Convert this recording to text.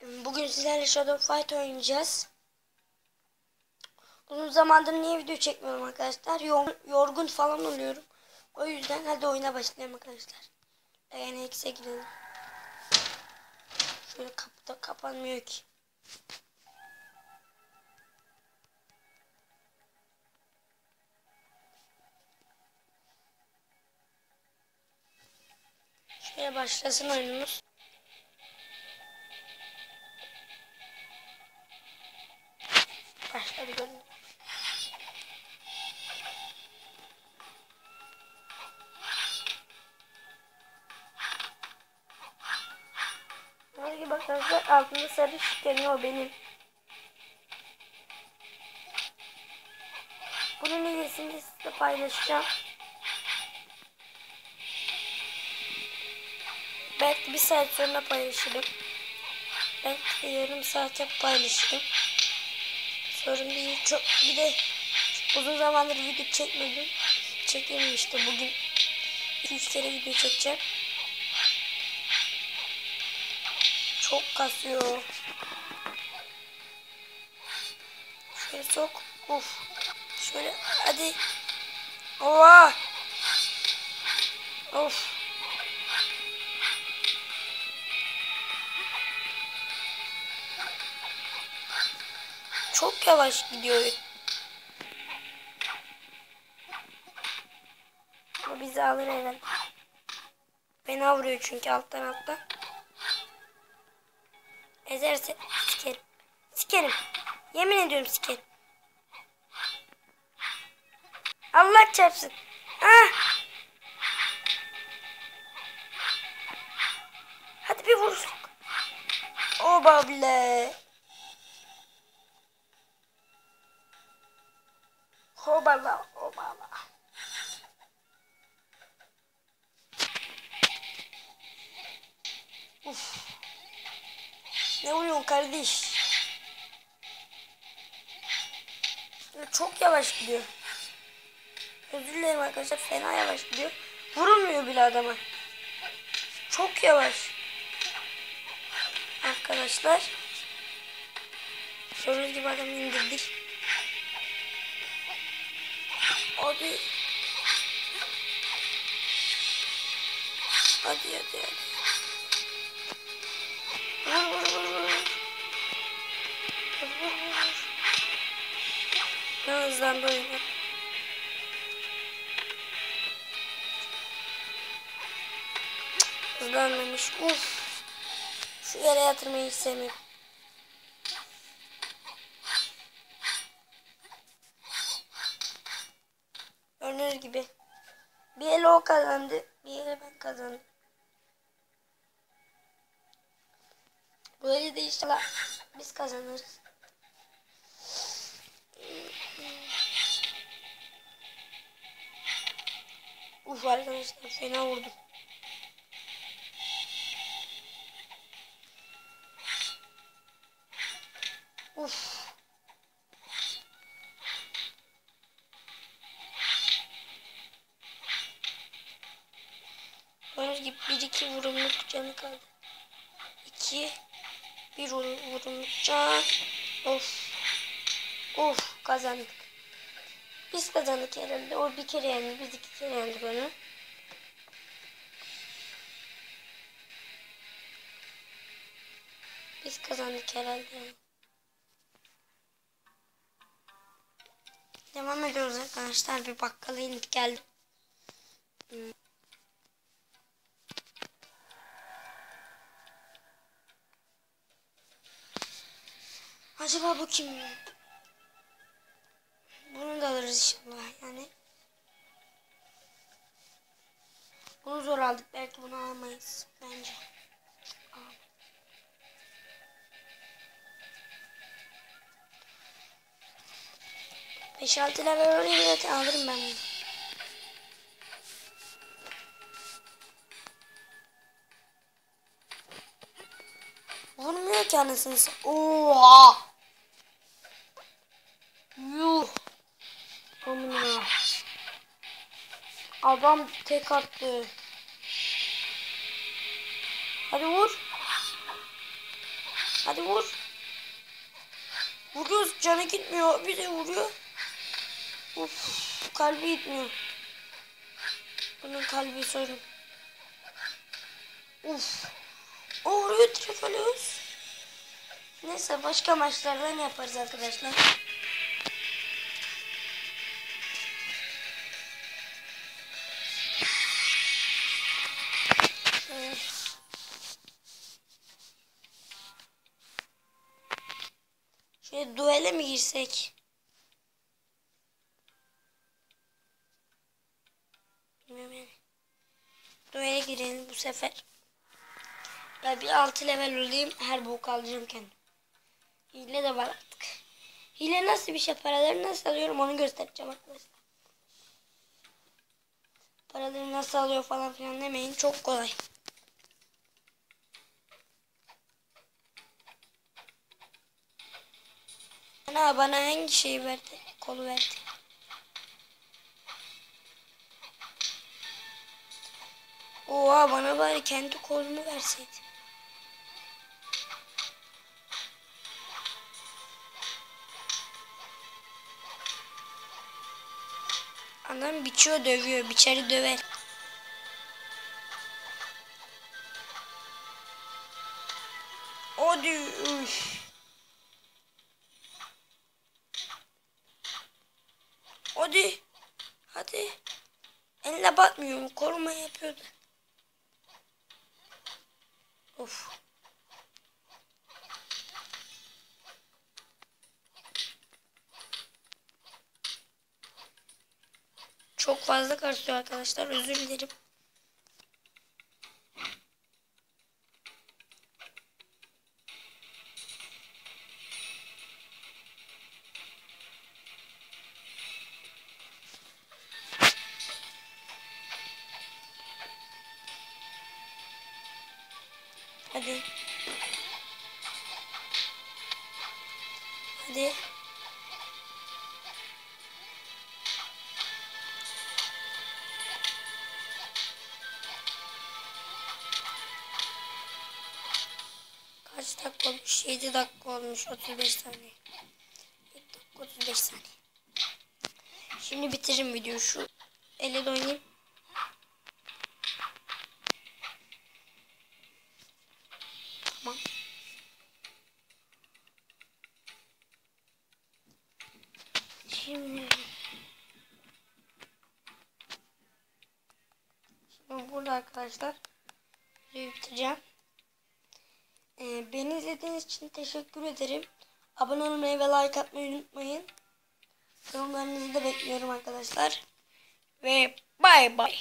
Bugün sizlerle Shadow Fight oynayacağız. Uzun zamandır niye video çekmiyorum arkadaşlar? Yorgun falan oluyorum. O yüzden hadi oyuna başlayalım arkadaşlar. Yani X'e girelim. Şöyle kapıda kapanmıyor ki. Şöyle başlasın oyunumuz. Başladı görünüyor. Böyle bakıyorsunuz altında sarı şişleniyor benim. Bunun iyisini sizinle paylaşacağım. Belki bir saat sonra paylaşırım. Belki de yarım saate paylaşırım. Sorun değil. Bir de uzun zamandır video çekmedim. Çekeyim işte bugün 2-3 kere video çekeceğim. Çok kasıyor. Şöyle sok. Uf. Şöyle hadi. Oha. Of. Çok yavaş gidiyor. O bizi alır herhalde. Fena vuruyor çünkü alttan. Ezerse sikerim. Sikerim. Yemin ediyorum sikerim. Allah çarpsın. Ah. Hadi bir vurursun. Oba bile. Hobala. Obala. Uf. Ne vuruyorsun kardeş? Çok yavaş gidiyor. Özür dilerim arkadaşlar, fena yavaş gidiyor. Vurulmuyor bile adama. Çok yavaş. Arkadaşlar. Gördüğünüz gibi adamı indirdik. Hadi. Hadi. Vur. Ne hızlandı oyunu. Hızlanmamış. Uf. Şu yere yatırmayı hiç sevmiyorum. Gördüğünüz gibi. Bir ele o kazandı. Bir ele ben kazandım. Bu eli de inşallah biz kazanırız. Uf arkadaşlar fena vurdum. Uf. Gördüğünüz gibi 1-2 vurumluk canı kaldı. 1 vurumluk can. Of kazandık. Biz kazandık herhalde. O bir kere yendi. Biz 2 kere yendik onu. Biz kazandık herhalde. Devam ediyoruz arkadaşlar. Bir bakkala indik geldim. Acaba bu kim? Bunu da alırız inşallah yani. Bunu zor aldık. Belki bunu almayız. Bence. 5-6 level oraya zaten alırım ben bunu. Vurmuyor ki anasını. Oha! Yuh! Amına. Adam tek attı. Hadi vur. Hadi vur. Vuruyoruz, canı gitmiyor. Bir de vuruyor. Uf, kalbi gitmiyor. Bunun kalbi sorun. Uf. O vuruyor, direkt alıyoruz. Neyse, başka maçlardan yaparız arkadaşlar. Şöyle duele mi girsek? Bilmiyorum yani. Duele girelim bu sefer. Ben bir 6 level olayım. Her bok alacağım kendim. Hile de var artık. Hile nasıl bir şey? Paraları nasıl alıyorum onu göstereceğim arkadaşlar. Paraları nasıl alıyor falan filan demeyin. Çok kolay. Bana hangi şeyi verdi? Kolu verdi. Oha, bana bari kendi kolumu verseydi. Adam biçiyor, dövüyor. Biçeri döver. Hadi. Üf. Hadi. Hadi. Eline batmıyor mu? Koruma yapıyordu. Of. Çok fazla karışıyor arkadaşlar. Özür dilerim. Hadi. Hadi. Kaç dakika olmuş? 7 dakika olmuş. 35 saniye. 7 dakika 35 saniye. Şimdi bitiririm videoyu. Şu elle de oynayayım. Tamam. Şimdi burada arkadaşlar videoyu bitireceğim. Beni izlediğiniz için teşekkür ederim. Abone olmayı ve like atmayı unutmayın. Yorumlarınızı da bekliyorum arkadaşlar. Ve bay bay.